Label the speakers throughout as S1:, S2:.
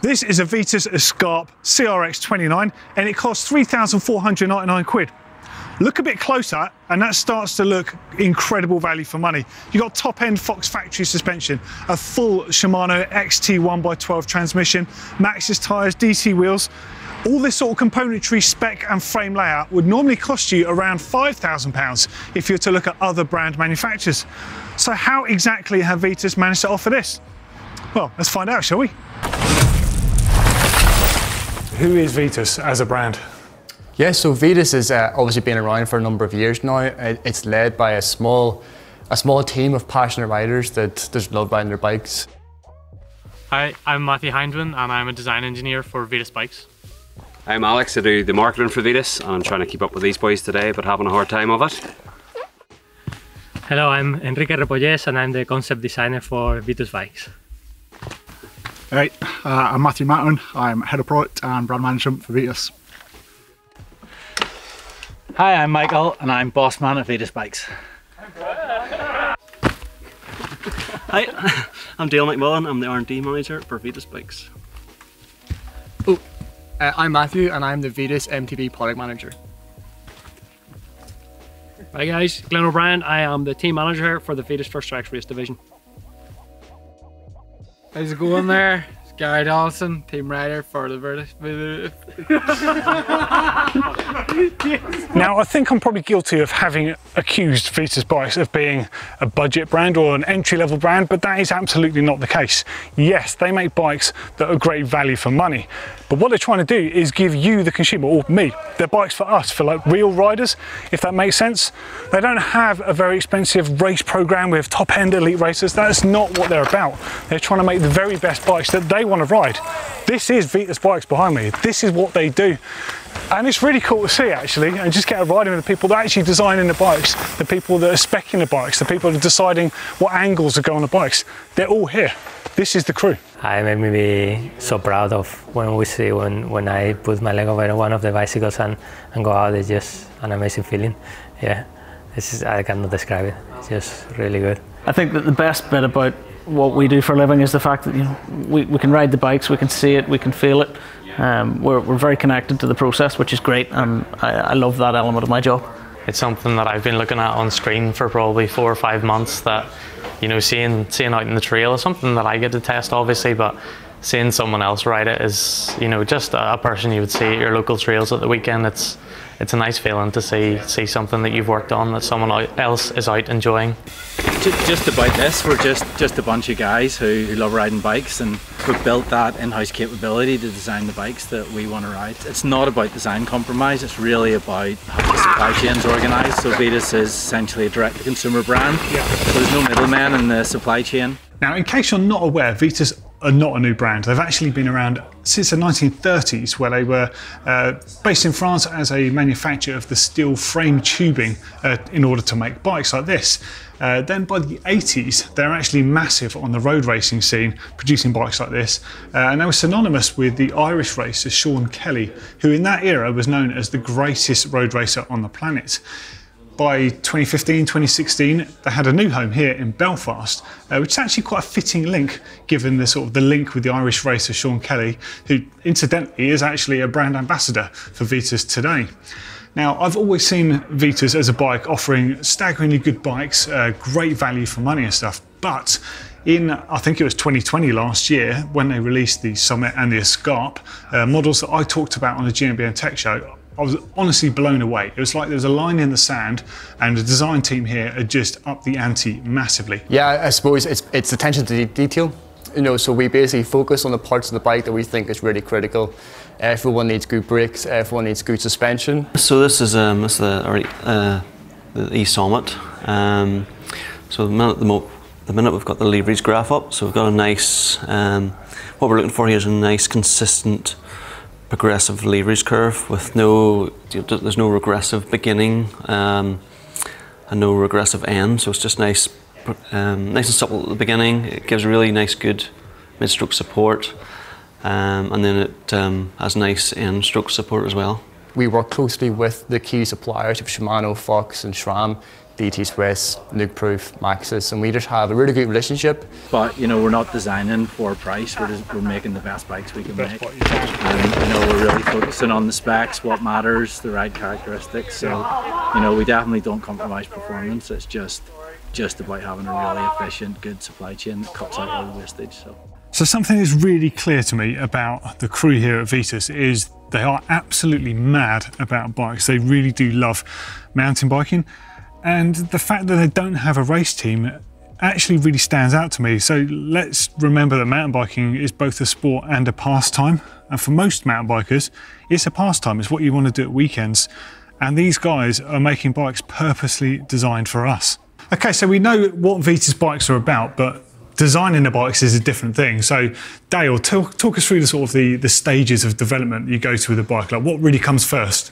S1: This is a Vitus Escape CRX 29 and it costs 3,499 quid. Look a bit closer and that starts to look incredible value for money. You've got top-end Fox factory suspension, a full Shimano XT 1x12 transmission, Maxxis tyres, DC wheels. All this sort of componentry, spec and frame layout would normally cost you around £5,000 if you were to look at other brand manufacturers. So how exactly have Vitus managed to offer this? Well, let's find out, shall we? Who is Vitus as a brand?
S2: Yeah, so Vitus has obviously been around for a number of years now. It's led by a small team of passionate riders that just love riding their bikes.
S3: Hi, I'm Matthew Hindman and I'm a design engineer for Vitus Bikes.
S4: I'm Alex, I do the marketing for Vitus and I'm trying to keep up with these boys today but having a hard time of it.
S3: Hello, I'm Enrique Repolles and I'm the concept designer for Vitus Bikes.
S5: Right, I'm Matthew Matton, I'm head of product and brand management for Vitus.
S6: Hi, I'm Michael and I'm boss man at Vitus Bikes.
S7: Hi, I'm Dale McMullen, I'm the R&D manager for Vitus Bikes.
S2: I'm Matthew and I'm the Vitus MTB product manager.
S3: Hi guys, Glenn O'Brien, I am the team manager for the Vitus First Tracks race division.
S8: How's it going there? It's Gary Dawson, team rider for the Vitus.
S1: Now, I think I'm probably guilty of having accused Vitus Bikes of being a budget brand or an entry-level brand, but that is absolutely not the case. Yes, they make bikes that are great value for money, but what they're trying to do is give you, the consumer, or me, they're bikes for us, for like real riders, if that makes sense. They don't have a very expensive race program with top-end elite racers. That's not what they're about. They're trying to make the very best bikes that they want to ride. This is Vitus Bikes behind me. This is what they do. And it's really cool to see, actually, and just get a riding with the people that are actually designing the bikes, the people that are speccing the bikes, the people that are deciding what angles to go on the bikes. They're all here. This is the crew.
S3: I made me be so proud of when I put my leg over one of the bicycles and go out. It's just an amazing feeling. Yeah, I cannot describe it. It's just really good.
S6: I think that the best bit about what we do for a living is the fact that we can ride the bikes, we can see it, we can feel it. We're very connected to the process, which is great, and I love that element of my job.
S9: It's something that I've been looking at on screen for probably 4 or 5 months, that, you know, seeing out in the trail is something that I get to test, obviously, but seeing someone else ride it is, you know, just a person you would see at your local trails at the weekend. It's a nice feeling to see something that you've worked on that someone else is out enjoying.
S6: Just about this, we're just a bunch of guys who love riding bikes, and we've built that in-house capability to design the bikes that we want to ride. It's not about design compromise, it's really about how the supply chain's organised. So Vitus is essentially a direct-to-consumer brand, so there's no middleman in the supply chain.
S1: Now, in case you're not aware, Vitus are not a new brand. They've actually been around since the 1930s, where they were based in France as a manufacturer of the steel frame tubing in order to make bikes like this. Then by the 80s, they're actually massive on the road racing scene, producing bikes like this. And they were synonymous with the Irish racer Sean Kelly, who in that era was known as the greatest road racer on the planet. By 2015, 2016, they had a new home here in Belfast, which is actually quite a fitting link, given the link with the Irish racer Sean Kelly, who incidentally is actually a brand ambassador for Vitus today. Now, I've always seen Vitus as a bike offering staggeringly good bikes, great value for money and stuff, but in, I think it was 2020 last year, when they released the Summit and the Escape, models that I talked about on the GMBN Tech Show, I was honestly blown away. It was like there was a line in the sand, and the design team here had just upped the ante massively.
S2: Yeah, I suppose it's attention to detail. You know, so we basically focus on the parts of the bike that we think is really critical. Everyone needs good brakes, everyone needs good suspension.
S7: So this is the E-Summit. So the minute we've got the leverage graph up, so we've got a nice, what we're looking for here is a nice consistent progressive leverage curve with there's no regressive beginning and no regressive end, so it's just nice and supple at the beginning. It gives really nice good mid-stroke support, and then it has nice end stroke support as well.
S2: We work closely with the key suppliers of Shimano, Fox and SRAM DT Swiss, Luke Proof, Maxis, and we just have a really good relationship.
S6: But you know, we're not designing for price. We're making the best bikes we can make, and you know, we're really focusing on the specs, what matters, the right characteristics. So you know, we definitely don't compromise performance. It's just about having a really efficient, good supply chain that cuts out all the wastage.
S1: So something that's really clear to me about the crew here at Vitus is they are absolutely mad about bikes. They really do love mountain biking. And the fact that they don't have a race team actually really stands out to me. So let's remember that mountain biking is both a sport and a pastime. And for most mountain bikers, it's a pastime. It's what you want to do at weekends. And these guys are making bikes purposely designed for us. Okay, so we know what Vitus bikes are about, but designing the bikes is a different thing. So Dale, talk us through the sort of the stages of development you go to with a bike. Like, what really comes first?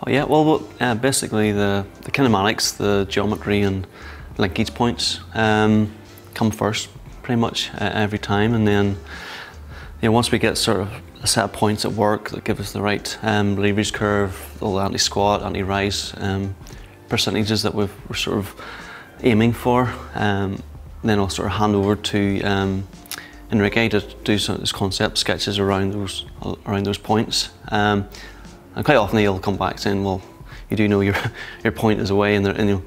S7: Oh yeah, well, basically the kinematics, the geometry and linkage points come first pretty much every time, and then you know, once we get sort of a set of points at work that give us the right leverage curve, all the anti-squat, anti-rise percentages that we're sort of aiming for, then I'll sort of hand over to Enrique to do some of those concept sketches around those points. And quite often he'll come back saying, well, you do know your point is away, and you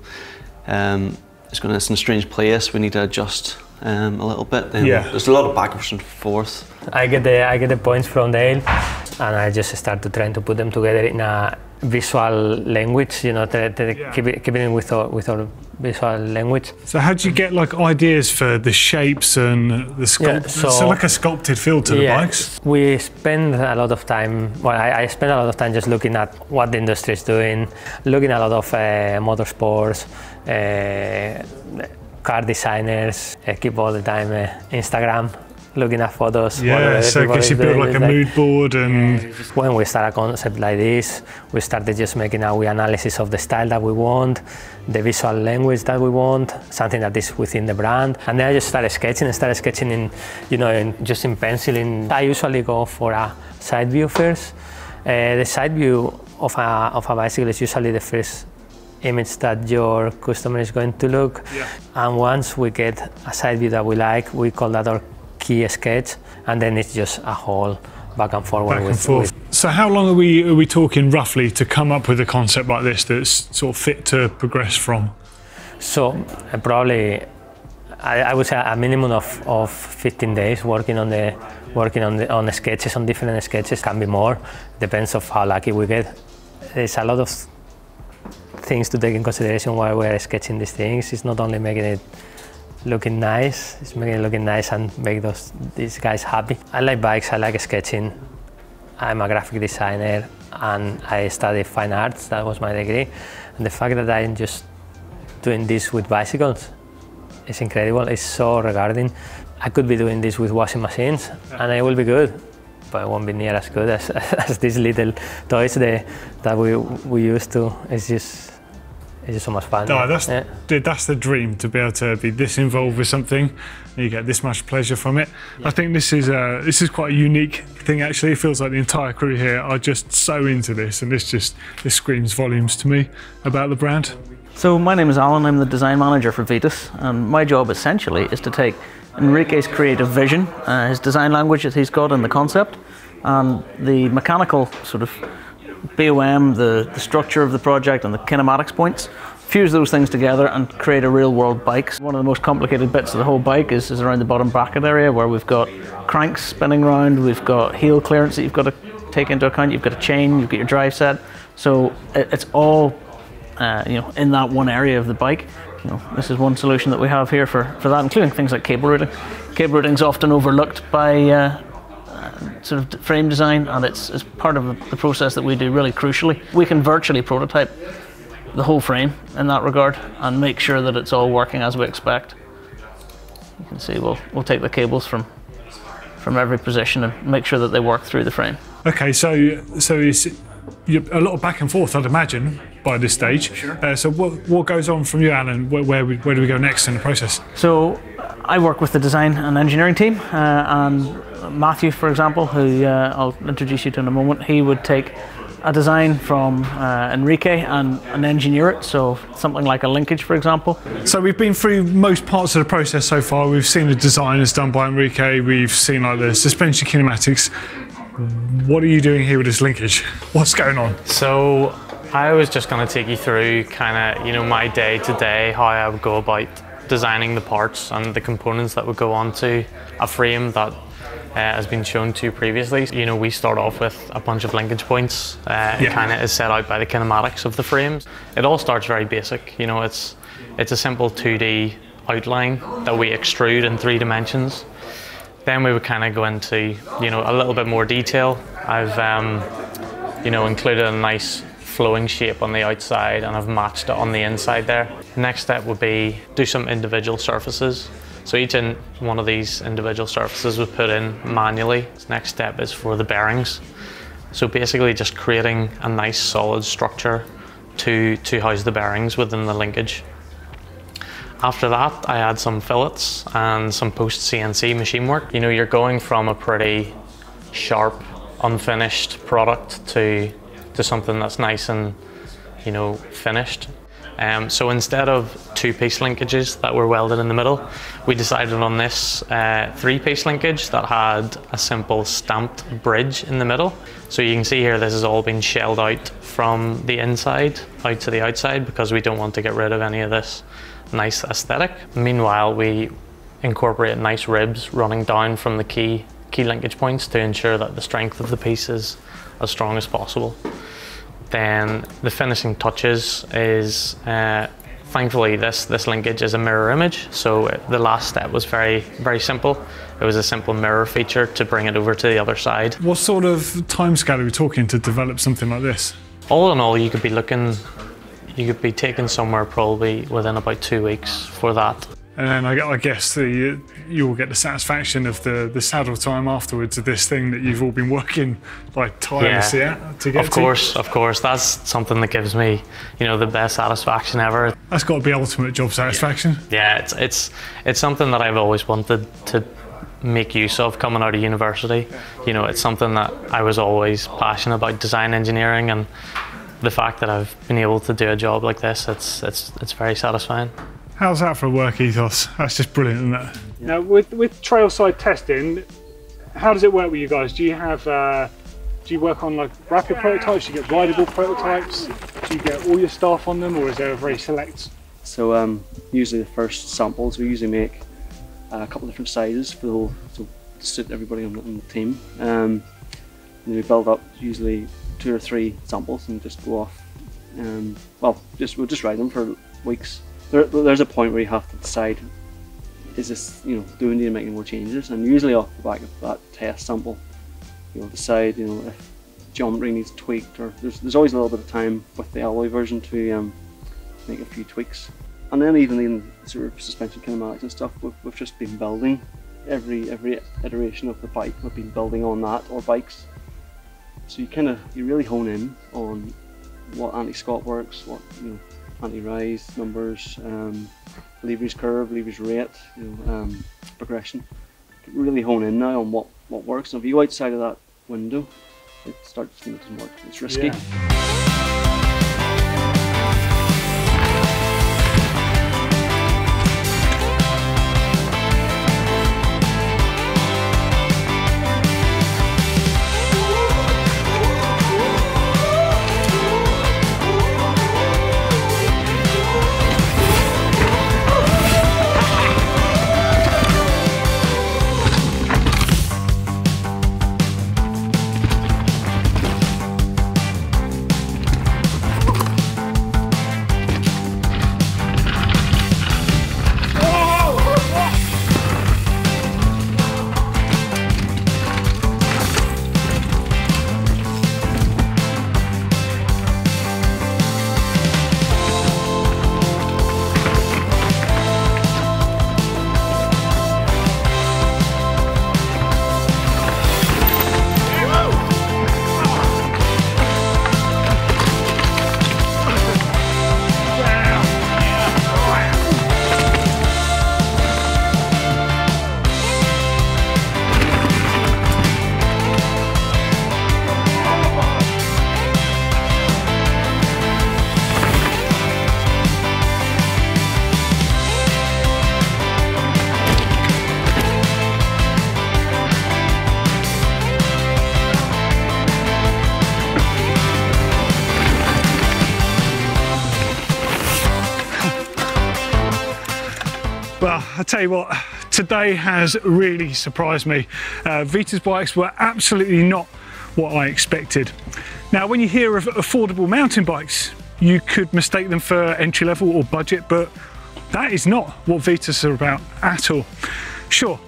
S7: know, it's in a strange place, we need to adjust a little bit. Then there's a lot of backwards and forth.
S3: I get the points from Dale, and I just start to trying to put them together in a visual language, you know, keep it in with our visual language.
S1: So how do you get like ideas for the shapes and the sculpt? So like a sculpted feel to the bikes?
S3: We spend a lot of time, well, I spend a lot of time just looking at what the industry is doing, looking at a lot of motorsports, car designers, keep all the time Instagram, looking at photos.
S1: Yeah, so because you build like a mood board. And
S3: when we start a concept like this, we started just making a wee analysis of the style that we want, the visual language that we want, something that is within the brand. And then I just started sketching in, you know, just in penciling. I usually go for a side view first. The side view of a bicycle is usually the first image that your customer is going to look. And once we get a side view that we like, we call that our key sketch, and then it's just a whole back and forth.
S1: So how long are we talking roughly to come up with a concept like this that's sort of fit to progress from?
S3: So probably I would say a minimum of 15 days working on the sketches, on different sketches. Can be more, depends of how lucky we get. There's a lot of things to take in consideration while we're sketching these things. It's not only making it looking nice, it's making it looking nice and make these guys happy. I like bikes, I like sketching. I'm a graphic designer and I studied fine arts, that was my degree. And the fact that I'm just doing this with bicycles is incredible, it's so rewarding. I could be doing this with washing machines and it will be good, but it won't be near as good as these little toys that we used to. It's just so much fun.
S1: No, that's the dream, to be able to be this involved with something and you get this much pleasure from it. I think this is quite a unique thing actually. It feels like the entire crew here are just so into this, and this screams volumes to me about the brand.
S10: So my name is Alan, I'm the design manager for Vitus, and my job essentially is to take Enrique's creative vision, his design language that he's got in the concept, and the mechanical sort of BOM, the structure of the project and the kinematics points, fuse those things together and create a real world bike. One of the most complicated bits of the whole bike is around the bottom bracket area, where we've got cranks spinning around, we've got heel clearance that you've got to take into account, you've got a chain, you've got your drive set. So it's all you know, in that one area of the bike. You know, this is one solution that we have here for that, including things like cable routing. Cable routing is often overlooked by sort of frame design, and it's part of the process that we do really crucially. We can virtually prototype the whole frame in that regard and make sure that it's all working as we expect. You can see we'll take the cables from every position and make sure that they work through the frame.
S1: Okay, so it's a lot of back and forth, I'd imagine, by this stage. Sure. So what goes on from you, Alan? Where do we go next in the process?
S10: So I work with the design and engineering team, and Matthew, for example, who I'll introduce you to in a moment, he would take a design from Enrique and engineer it, so something like a linkage, for example.
S1: So we've been through most parts of the process so far. We've seen the design as done by Enrique, we've seen like the suspension kinematics. What are you doing here with this linkage? What's going on?
S9: So I was just going to take you through kind of, you know, my day to day, how I would go about designing the parts and the components that would go onto a frame that has been shown to you previously. You know, we start off with a bunch of linkage points. It kind of is set out by the kinematics of the frames. It all starts very basic. You know, it's a simple 2D outline that we extrude in 3 dimensions. Then we would kind of go into, you know, a little bit more detail. I've, you know, included a nice flowing shape on the outside, and I've matched it on the inside there. The next step would be do some individual surfaces. So each one of these individual surfaces was put in manually. The next step is for the bearings. So basically just creating a nice solid structure to house the bearings within the linkage. After that, I add some fillets and some post-CNC machine work. You know, you're going from a pretty sharp, unfinished product to something that's nice and, you know, finished. So instead of 2-piece linkages that were welded in the middle, we decided on this 3-piece linkage that had a simple stamped bridge in the middle. So you can see here this has all been shelled out from the inside out to the outside because we don't want to get rid of any of this nice aesthetic. Meanwhile, we incorporate nice ribs running down from the key linkage points to ensure that the strength of the piece is as strong as possible. Then the finishing touches is, thankfully this linkage is a mirror image, so the last step was very, very simple. It was a simple mirror feature to bring it over to the other side.
S1: What sort of timescale are we talking to develop something like this?
S9: All in all, you could be taken somewhere probably within about 2 weeks for that.
S1: And then I guess you will get the satisfaction of the saddle time afterwards of this thing that you've all been working like tirelessly to get to.
S9: Of course, that's something that gives me, you know, the best satisfaction ever.
S1: That's got to be ultimate job satisfaction.
S9: Yeah, it's something that I've always wanted to make use of coming out of university. You know, it's something that I was always passionate about, design engineering, and the fact that I've been able to do a job like this, it's very satisfying.
S1: How's that for a work ethos? That's just brilliant, isn't it?
S11: Now, with Trailside Testing, how does it work with you guys? Do you have, do you work on like rapid prototypes? Do you get rideable prototypes? Do you get all your staff on them, or is there a very select?
S12: So usually the first samples we usually make a couple of different sizes for the whole, to suit everybody on the team. And then we build up usually 2 or 3 samples and just go off. Well, we'll just ride them for weeks. There's a point where you have to decide, is this, you know, do we need to make any more changes? And usually off the back of that test sample, you'll decide, you know, if geometry needs tweaked, or there's always a little bit of time with the alloy version to make a few tweaks. And then even in sort of suspension kinematics and stuff, we've just been building every iteration of the bike. We've been building on that or bikes. So you really hone in on what anti-Scott works, what, you know, anti-rise numbers, leverage curve, leverage rate, you know, progression. You can really hone in now on what works. And if you go outside of that window, it starts, you know, doesn't work. It's risky.
S1: Yeah. I tell you what, today has really surprised me. Vitus bikes were absolutely not what I expected. Now, when you hear of affordable mountain bikes, you could mistake them for entry level or budget, but that is not what Vitus are about at all. Sure,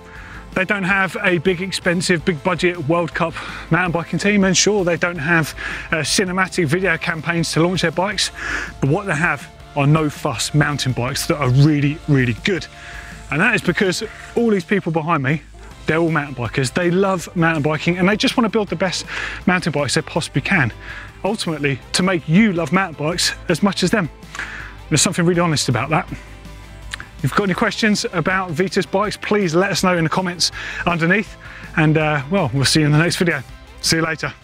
S1: they don't have a big expensive, big budget World Cup mountain biking team, and sure, they don't have cinematic video campaigns to launch their bikes, but what they have are no fuss mountain bikes that are really, really good. And that is because all these people behind me, they're all mountain bikers. They love mountain biking and they just want to build the best mountain bikes they possibly can. Ultimately, to make you love mountain bikes as much as them. There's something really honest about that. If you've got any questions about Vitus bikes, please let us know in the comments underneath. And well, we'll see you in the next video. See you later.